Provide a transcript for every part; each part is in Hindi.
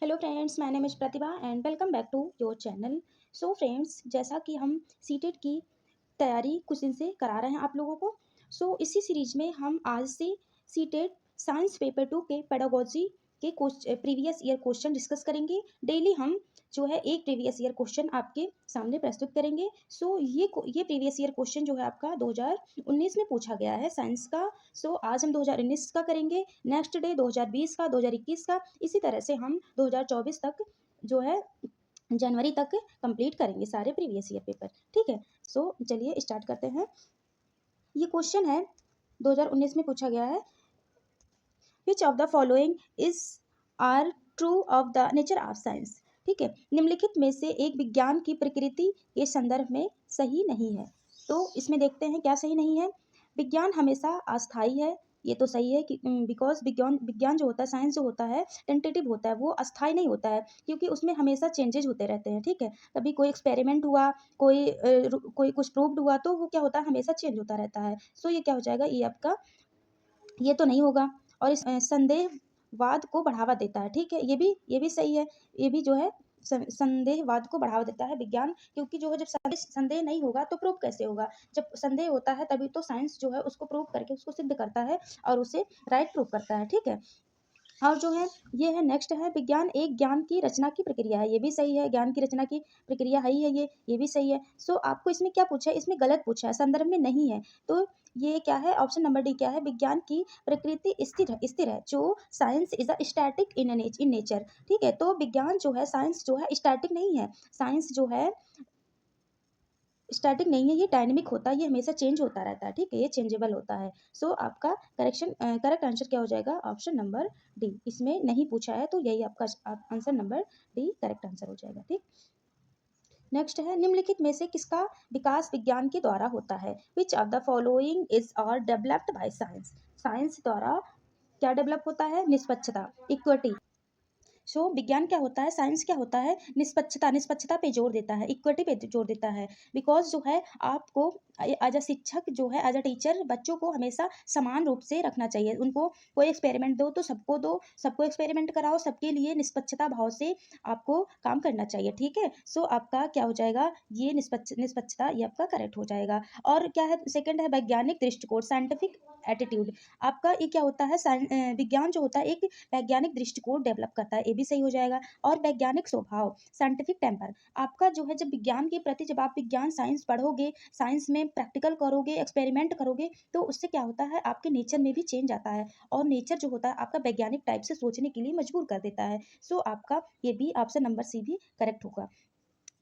Hello friends, my name is Pratibha and welcome back to your channel. So friends, जैसा कि हम सीटेट की तैयारी कुछ दिन से करा रहे हैं आप लोगों को। इसी सीरीज में हम आज से सीटेट साइंस पेपर 2 के पेडागोजी के प्रीवियस ईयर क्वेश्चन डिस्कस करेंगे। डेली हम जो है एक प्रीवियस ईयर क्वेश्चन आपके सामने प्रस्तुत करेंगे। ये प्रीवियस ईयर क्वेश्चन जो है आपका 2019 में पूछा गया है साइंस का। आज हम 2019 का करेंगे, नेक्स्ट डे 2020 का, 2021 का, इसी तरह से हम 2024 तक जो है जनवरी तक कंप्लीट करेंगे सारे प्रीवियस ईयर पेपर। ठीक है। चलिए स्टार्ट करते हैं। ये क्वेश्चन है 2019 में पूछा गया है, which of the following is are true of the nature of science. ठीक है, निम्नलिखित में से एक विज्ञान की प्रकृति के संदर्भ में सही नहीं है। तो इसमें देखते हैं क्या सही नहीं है। विज्ञान हमेशा अस्थाई है, ये तो सही है कि बिकॉज विज्ञान विज्ञान जो होता है, साइंस जो होता है, टेंटेटिव होता है, वो अस्थाई नहीं होता है, क्योंकि उसमें हमेशा चेंजेज होते रहते हैं। ठीक है, कभी कोई एक्सपेरिमेंट हुआ, कोई कुछ प्रूव्ड हुआ, तो वो क्या होता है, हमेशा चेंज होता रहता है। ये क्या हो जाएगा, ये आपका ये तो नहीं होगा। और इस संदेहवाद को बढ़ावा देता है। ठीक है, ये भी सही है। ये भी जो है संदेहवाद को बढ़ावा देता है विज्ञान, क्योंकि जो है जब संदेह नहीं होगा तो प्रूव कैसे होगा। जब संदेह होता है तभी तो साइंस जो है उसको प्रूव करके उसको सिद्ध करता है और उसे राइट प्रूव करता है। ठीक है। और जो है ये है, नेक्स्ट है, विज्ञान एक ज्ञान की रचना की प्रक्रिया है। ये भी सही है, ज्ञान की रचना की प्रक्रिया है ही है, ये भी सही है। आपको इसमें क्या पूछा है, इसमें गलत पूछा है, संदर्भ में नहीं है। तो ये क्या है, ऑप्शन नंबर डी क्या है, विज्ञान की प्रकृति स्थिर है। जो science is a static in nature. ठीक है, तो विज्ञान जो है, साइंस जो है स्टैटिक नहीं है। साइंस जो है स्टैटिक नहीं है, ये डायनेमिक होता है, ये हमेशा चेंज होता रहता है। ठीक है, ये चेंजेबल होता है। आपका करेक्ट आंसर क्या हो जाएगा, ऑप्शन नंबर डी। इसमें नहीं पूछा है तो यही आपका answer number D correct answer हो जाएगा। ठीक। नेक्स्ट है, निम्नलिखित में से किसका विकास विज्ञान के द्वारा होता है। Which of the following is are developed by science. Science द्वारा क्या डेवलप होता है, निष्पक्षता, इक्विटी। विज्ञान क्या होता है, साइंस क्या होता है, निष्पक्षता पे जोर देता है, इक्विटी पे जोर देता है। बिकॉज जो है आपको एज अ शिक्षक जो है, एज अ टीचर, बच्चों को हमेशा समान रूप से रखना चाहिए। उनको कोई एक्सपेरिमेंट दो तो सबको दो, सबको एक्सपेरिमेंट कराओ, सबके लिए निष्पक्षता भाव से आपको काम करना चाहिए। ठीक है। आपका क्या हो जाएगा, ये निष्पक्षता, ये आपका करेक्ट हो जाएगा। और क्या है, सेकंड है वैज्ञानिक दृष्टिकोण, साइंटिफिक एटीट्यूड। आपका ये क्या होता है, विज्ञान जो होता है एक वैज्ञानिक दृष्टिकोण डेवलप करता है, ये भी सही हो जाएगा। और वैज्ञानिक स्वभाव, साइंटिफिक टेम्पर। आपका जो है, जब विज्ञान के प्रति जब आप विज्ञान साइंस पढ़ोगे, साइंस में प्रैक्टिकल करोगे, एक्सपेरिमेंट करोगे, तो उससे क्या होता है, आपके नेचर में भी चेंज आता है। और नेचर जो होता है आपका वैज्ञानिक टाइप से सोचने के लिए मजबूर कर देता है। आपका ये भी ऑप्शन नंबर सी भी करेक्ट होगा।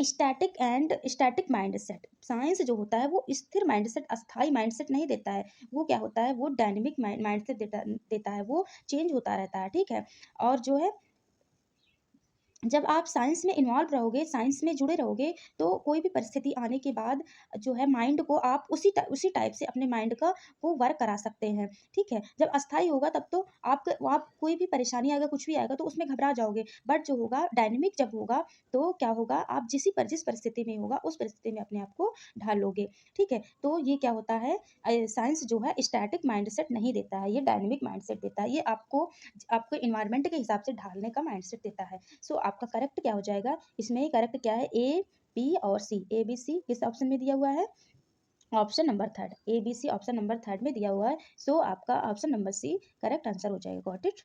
स्टैटिक माइंडसेट, साइंस जो होता है वो स्थिर माइंडसेट, अस्थाई माइंडसेट नहीं देता है। वो क्या होता है, वो डायनेमिक माइंडसेट देता है, वो चेंज होता रहता है। ठीक है। और जो है, जब आप साइंस में इन्वॉल्व रहोगे, साइंस में जुड़े रहोगे, तो कोई भी परिस्थिति आने के बाद जो है माइंड को आप उसी टाइप से अपने माइंड का वो वर्क करा सकते हैं। ठीक है। जब अस्थाई होगा तब तो आप कोई भी परेशानी आएगा, कुछ भी आएगा तो उसमें घबरा जाओगे। बट जो होगा डायनेमिक जब होगा, तो क्या होगा, आप जिस परिस्थिति में होगा उस परिस्थिति में अपने आप को ढाल लोगे। ठीक है। तो ये क्या होता है, साइंस जो है स्टैटिक माइंडसेट नहीं देता है, ये डायनेमिक माइंडसेट देता है। ये आपको इन्वायरमेंट के हिसाब से ढालने का माइंडसेट देता है। आपका करेक्ट क्या हो जाएगा, इसमें करेक्ट क्या है, ए, बी और सी। ए बी सी किस ऑप्शन में दिया हुआ है, option number third. A B C option number third में दिया हुआ है। आपका option number C correct answer हो जाएगा। Got it.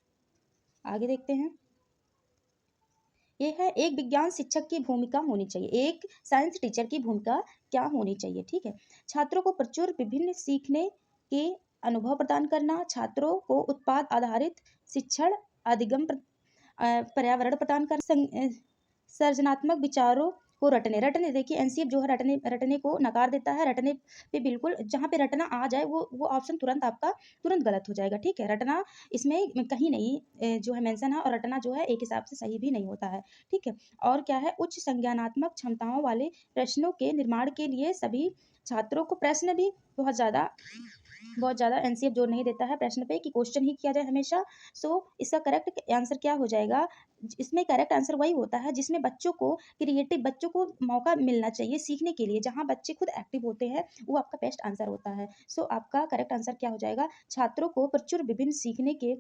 आगे देखते हैं। ये है, एक विज्ञान शिक्षक की भूमिका होनी चाहिए, एक साइंस टीचर की भूमिका क्या होनी चाहिए। ठीक है। छात्रों को प्रचुर विभिन्न सीखने के अनुभव प्रदान करना, छात्रों को उत्पाद आधारित शिक्षण, अधिगम पर्यावरण प्रदान कर, सर्जनात्मक विचारों को रटने देखिए, एनसीएफ जो है रटने को नकार देता है। रटने पे बिल्कुल, जहाँ पे रटना आ जाए वो ऑप्शन तुरंत आपका तुरंत गलत हो जाएगा। ठीक है। रटना इसमें कहीं नहीं जो है मेंशन है, और रटना जो है एक हिसाब से सही भी नहीं होता है। ठीक है। और क्या है, उच्च संज्ञानात्मक क्षमताओं वाले प्रश्नों के निर्माण के लिए सभी छात्रों को प्रश्न भी बहुत ज़्यादा एनसीएफ जोर नहीं देता है प्रश्न पे कि क्वेश्चन ही किया जाए हमेशा। इसका करेक्ट आंसर क्या हो जाएगा, इसमें करेक्ट आंसर वही होता है जिसमें बच्चों को मौका मिलना चाहिए सीखने के लिए, जहाँ बच्चे खुद एक्टिव होते हैं, वो आपका बेस्ट आंसर होता है। आपका करेक्ट आंसर क्या हो जाएगा, छात्रों को प्रचुर विभिन्न सीखने के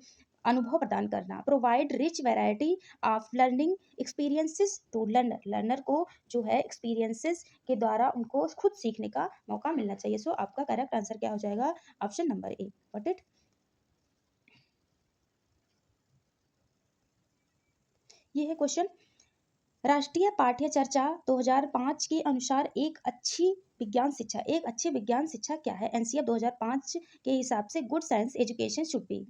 अनुभव प्रदान करना। Provide rich variety of learning experiences to learner, learner को जो है एक्सपीरियंसेस के द्वारा उनको खुद सीखने का मौका मिलना चाहिए। सो आपका करेक्ट आंसर क्या हो जाएगा? Option number A. Got it? ये है क्वेश्चन। राष्ट्रीय पाठ्य चर्चा 2005 के अनुसार एक अच्छी विज्ञान शिक्षा क्या है? एनसीएफ 2005 के हिसाब से good science education should be,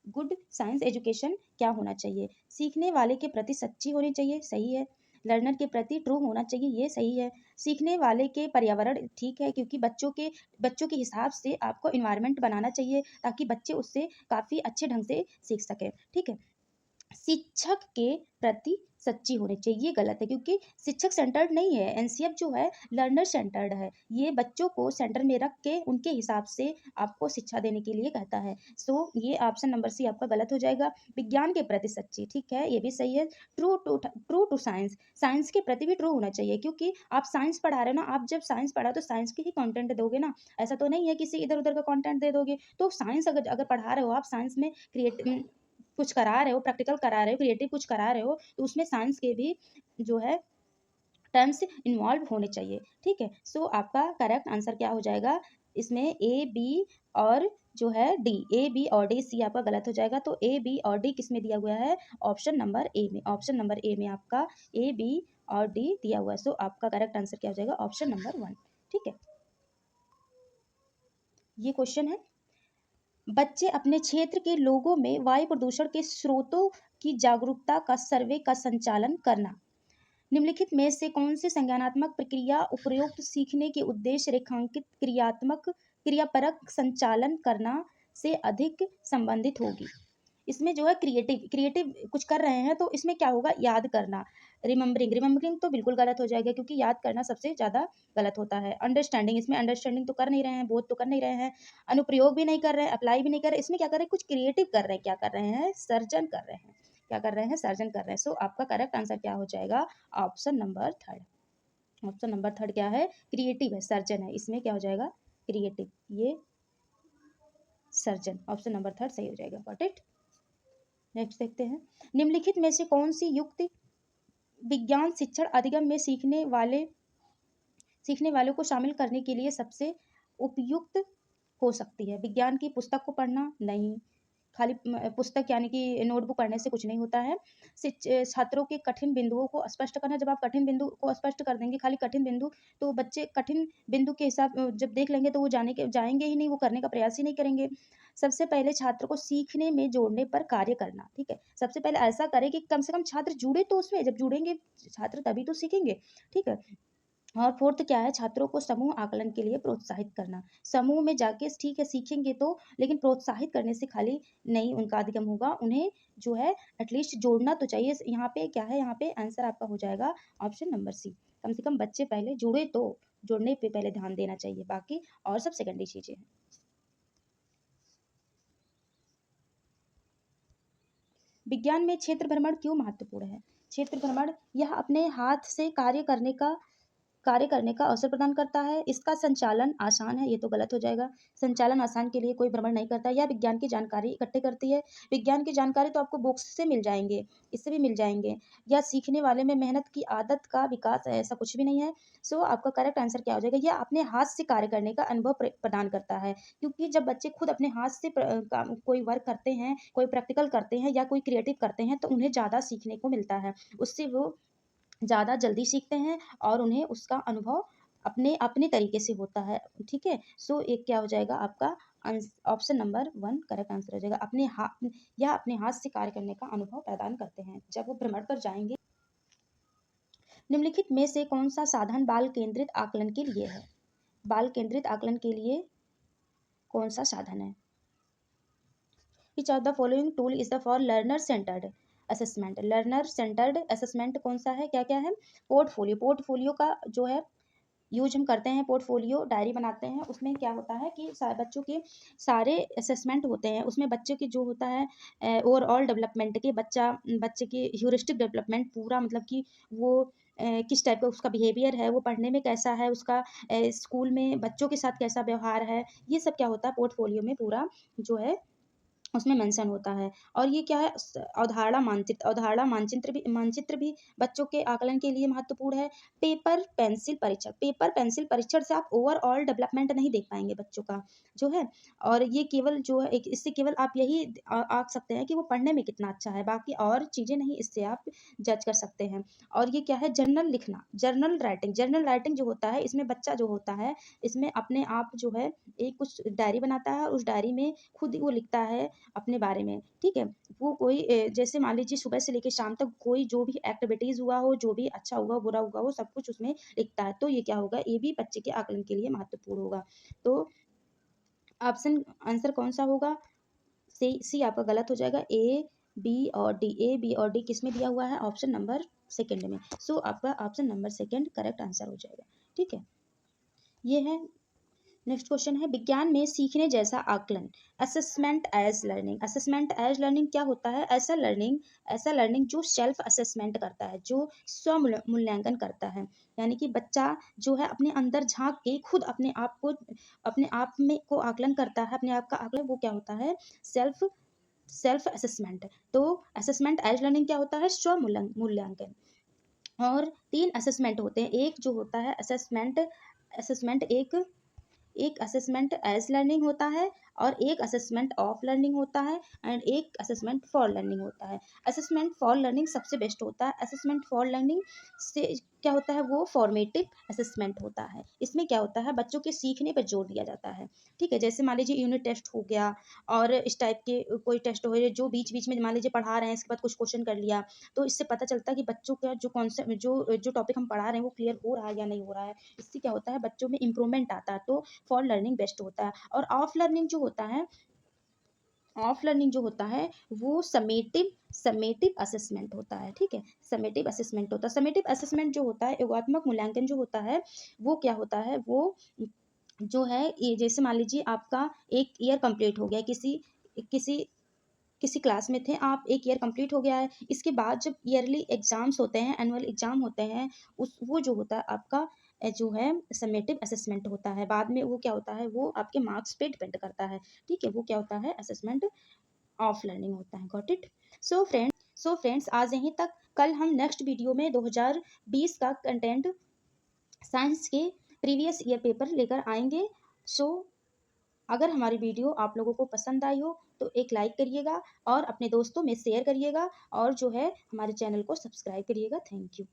good science education क्या होना चाहिए? सीखने वाले के प्रति सच्ची होनी चाहिए, सही है। लर्नर के प्रति ट्रू होना चाहिए, ये सही है। सीखने वाले के पर्यावरण, ठीक है, क्योंकि बच्चों के हिसाब से आपको इन्वायरमेंट बनाना चाहिए ताकि बच्चे उससे काफ़ी अच्छे ढंग से सीख सकें, ठीक है। शिक्षक के प्रति सच्ची होनी चाहिए, ये गलत है क्योंकि शिक्षक सेंटर्ड नहीं है। एनसीएफ जो है लर्नर सेंटर्ड है, ये बच्चों को सेंटर में रख के उनके हिसाब से आपको शिक्षा देने के लिए कहता है। सो ये ऑप्शन नंबर सी आपका गलत हो जाएगा। विज्ञान के प्रति सच्ची, ठीक है, ये भी सही है। ट्रू टू साइंस, साइंस के प्रति भी ट्रू होना चाहिए क्योंकि आप साइंस पढ़ा रहे हो ना, आप जब साइंस पढ़ा तो साइंस के ही कंटेंट दोगे ना, ऐसा तो नहीं है किसी इधर उधर का कंटेंट दे दोगे। तो साइंस अगर अगर पढ़ा रहे हो आप, साइंस में कुछ करा रहे हो, प्रैक्टिकल करा रहे हो, क्रिएटिव कुछ करा रहे हो, तो उसमें साइंस के भी जो है टर्म्स इन्वॉल्व होने चाहिए, ठीक है। सो आपका करेक्ट आंसर क्या हो जाएगा? इसमें ए बी और जो है डी, ए बी और डी, सी आपका गलत हो जाएगा। तो ए बी और डी किस में दिया हुआ है? ऑप्शन नंबर ए में। ऑप्शन नंबर ए में आपका ए बी और डी दिया हुआ है। सो आपका करेक्ट आंसर क्या हो जाएगा? ऑप्शन नंबर 1, ठीक है। ये क्वेश्चन है, बच्चे अपने क्षेत्र के लोगों में वायु प्रदूषण के स्रोतों की जागरूकता का सर्वे का संचालन करना। निम्नलिखित में से कौन सी संज्ञानात्मक प्रक्रिया उपरोक्त सीखने के उद्देश्य रेखांकित क्रियापरक संचालन करना से अधिक संबंधित होगी? इसमें जो है क्रिएटिव कुछ कर रहे हैं तो इसमें क्या होगा? याद करना। रिमेम्बरिंग तो बिल्कुल गलत हो जाएगा क्योंकि याद करना सबसे ज़्यादा गलत होता है। अंडरस्टैंडिंग, इसमें अंडरस्टैंडिंग तो कर नहीं रहे हैं, बोध तो कर नहीं रहे हैं, अनुप्रयोग भी नहीं कर रहे हैं, अप्लाई भी नहीं कर रहे हैं। इसमें क्या कर रहे हैं? कुछ क्रिएटिव कर रहे हैं। क्या कर रहे हैं? सर्जन कर रहे हैं। क्या कर रहे हैं? सर्जन कर रहे हैं। सो आपका करेक्ट आंसर क्या हो जाएगा? Option number 3। ऑप्शन नंबर 3 क्या है? क्रिएटिव है, सर्जन है। इसमें क्या हो जाएगा? क्रिएटिव, ये सर्जन। ऑप्शन नंबर 3 सही हो जाएगा। Got it? नेक्स्ट देखते हैं, निम्नलिखित में से कौन सी युक्ति विज्ञान शिक्षण अधिगम में सीखने वालों को शामिल करने के लिए सबसे उपयुक्त हो सकती है? विज्ञान की पुस्तक को पढ़ना नहीं, खाली पुस्तक यानी कि नोटबुक पढ़ने से कुछ नहीं होता है। छात्रों के कठिन बिंदुओं को स्पष्ट करना, जब आप कठिन बिंदु को स्पष्ट कर देंगे, खाली कठिन बिंदु, तो बच्चे कठिन बिंदु के हिसाब जब देख लेंगे तो वो जाएंगे ही नहीं, वो करने का प्रयास ही नहीं करेंगे। सबसे पहले छात्र को सीखने में जोड़ने पर कार्य करना, ठीक है। सबसे पहले ऐसा करें कि कम से कम छात्र जुड़े तो उसमें, जब जुड़ेंगे छात्र तभी तो सीखेंगे, ठीक है। और फोर्थ क्या है? छात्रों को समूह आकलन के लिए प्रोत्साहित करना। समूह में जाके ठीक है सीखेंगे तो, लेकिन प्रोत्साहित करने से खाली नहीं उनका अधिगम होगा, उन्हें जो है एटलीस्ट जोड़ना तो चाहिए। यहाँ पे क्या है? यहाँ पे आंसर आपका हो जाएगा ऑप्शन नंबर सी। कम से कम बच्चे पहले जुड़े तो, जुड़ने पे पहले ध्यान देना चाहिए, बाकी और सब सेकेंडरी चीजें हैं। विज्ञान में क्षेत्र भ्रमण क्यों महत्वपूर्ण है? क्षेत्र भ्रमण यह अपने हाथ से कार्य करने का अवसर प्रदान करता है। इसका संचालन आसान है, ये तो गलत हो जाएगा। संचालन आसान के लिए कोई भ्रमण नहीं करता। यह विज्ञान की जानकारी इकट्ठे करती है। विज्ञान की जानकारी तो आपको बुक्स से मिल जाएंगे, इससे भी मिल जाएंगे। या सीखने वाले में मेहनत की आदत का विकास है, ऐसा कुछ भी नहीं है। सो आपका करेक्ट आंसर क्या हो जाएगा? यह अपने हाथ से कार्य करने का अनुभव प्रदान करता है, क्योंकि जब बच्चे खुद अपने हाथ से कोई वर्क करते हैं, कोई प्रैक्टिकल करते हैं या कोई क्रिएटिव करते हैं तो उन्हें ज़्यादा सीखने को मिलता है। उससे वो ज़्यादा जल्दी सीखते हैं और उन्हें उसका अनुभव अपने अपने तरीके से होता है, ठीक है। सो एक क्या हो जाएगा आपका? ऑप्शन नंबर 1 करेक्ट आंसर हो जाएगा। अपने हाथ से कार्य करने का अनुभव प्रदान करते हैं जब वो भ्रमण पर जाएंगे। निम्नलिखित में से कौन सा साधन बाल केंद्रित आकलन के लिए है? बाल केंद्रित आकलन के लिए कौन सा साधन है? Which of the following tool is the for learner centered assessment? Learner centred assessment कौन सा है? क्या क्या है? पोर्टफोलियो का जो है यूज हम करते हैं। पोर्टफोलियो डायरी बनाते हैं, उसमें क्या होता है कि बच्चों के सारे असेसमेंट होते हैं। उसमें बच्चे की जो होता है ओवरऑल डेवलपमेंट के बच्चे की ह्यूरिस्टिक डेवलपमेंट पूरा, मतलब कि वो किस टाइप का उसका बिहेवियर है, वो पढ़ने में कैसा है, उसका स्कूल में बच्चों के साथ कैसा व्यवहार है, ये सब क्या होता है पोर्टफोलियो में पूरा जो है उसमें मेंशन होता है। और ये क्या है, अवधारणा मानचित्र भी बच्चों के आकलन के लिए महत्वपूर्ण है। पेपर पेंसिल परीक्षण से आप ओवरऑल डेवलपमेंट नहीं देख पाएंगे बच्चों का जो है। और ये केवल जो है इससे केवल आप यही आंक सकते हैं कि वो पढ़ने में कितना अच्छा है, बाकी और चीज़ें नहीं इससे आप जज कर सकते हैं। और ये क्या है, जर्नल लिखना, जर्नल राइटिंग जो होता है, इसमें बच्चा जो होता है, इसमें अपने आप जो है एक कुछ डायरी बनाता है और उस डायरी में खुद वो लिखता है अपने बारे में, ठीक है। वो कोई जैसे मान लीजिए सुबह से लेकर शाम तक कोई जो भी एक्टिविटीज़ हुआ हो, जो भी अच्छा हुआ, बुरा हुआ हो, सब कुछ उसमें लिखता है। तो ये क्या होगा, ये भी बच्चे के आकलन के लिए महत्वपूर्ण होगा। तो ऑप्शन आंसर कौन सा होगा, सी आपका गलत हो जाएगा। ए बी और डी किस में दिया हुआ है, ऑप्शन नंबर सेकंड में। सो आपका option number second correct answer हो जाएगा, ठीक है। ये है, नेक्स्ट क्वेश्चन है, विज्ञान में सीखने जैसा आकलन, असेसमेंट एज लर्निंग क्या होता है। ऐसा लर्निंग जो सेल्फ असेसमेंट करता है, जो स्व मूल्यांकन करता है। यानी कि बच्चा जो है अपने अंदर झांक के खुद अपने आप में को आकलन करता है, अपने आप का आकलन, वो क्या होता है, सेल्फ सेल्फ असेसमेंट। तो असेसमेंट एज लर्निंग क्या होता है, स्व मूल्यांकन। और 3 असेसमेंट होते हैं, एक जो होता है असेसमेंट असेसमेंट एक एक असेसमेंट एज लर्निंग होता है, और एक असेसमेंट ऑफ लर्निंग होता है, एंड एक असेसमेंट फॉर लर्निंग होता है। असेसमेंट फॉर लर्निंग सबसे बेस्ट होता है। असेसमेंट फॉर लर्निंग से क्या होता है, वो फॉर्मेटिव असेसमेंट होता है। इसमें क्या होता है, बच्चों के सीखने पर जोर दिया जाता है, ठीक है। जैसे मान लीजिए यूनिट टेस्ट हो गया, और इस टाइप के कोई टेस्ट हो गए जो बीच बीच में मान लीजिए पढ़ा रहे हैं, इसके बाद कुछ क्वेश्चन कर लिया, तो इससे पता चलता है कि बच्चों का जो कॉन्सेप्ट जो टॉपिक हम पढ़ा रहे हैं वो क्लियर हो रहा है या नहीं हो रहा है। इससे क्या होता है, बच्चों में इंप्रूवमेंट आता है। तो फॉर लर्निंग बेस्ट होता है। और ऑफ लर्निंग जो होता है वो समेटिव असेसमेंट होता है, ठीक है। समेटिव असेसमेंट जो होता है, योगात्मक मूल्यांकन जो होता है, वो क्या होता है, वो जो है ये जैसे मान लीजिए आपका एक ईयर कंप्लीट हो गया, किसी किसी किसी क्लास में थे आप, एक ईयर कंप्लीट हो गया है, इसके बाद जब ईयरली एग्जाम्स होते हैं, एनुअल एग्जाम होते हैं, उस वो जो होता है आपका जो है समेटिव असेसमेंट होता है। बाद में वो क्या होता है, वो आपके मार्क्स पे डिपेंड करता है, ठीक है। वो क्या होता है, असेसमेंट ऑफ लर्निंग होता है। Got it. सो फ्रेंड्स आज यहीं तक। कल हम नेक्स्ट वीडियो में 2020 का कंटेंट साइंस के प्रीवियस ईयर पेपर लेकर आएंगे। सो अगर हमारी वीडियो आप लोगों को पसंद आई हो तो एक लाइक करिएगा, और अपने दोस्तों में शेयर करिएगा, और जो है हमारे चैनल को सब्सक्राइब करिएगा। Thank you.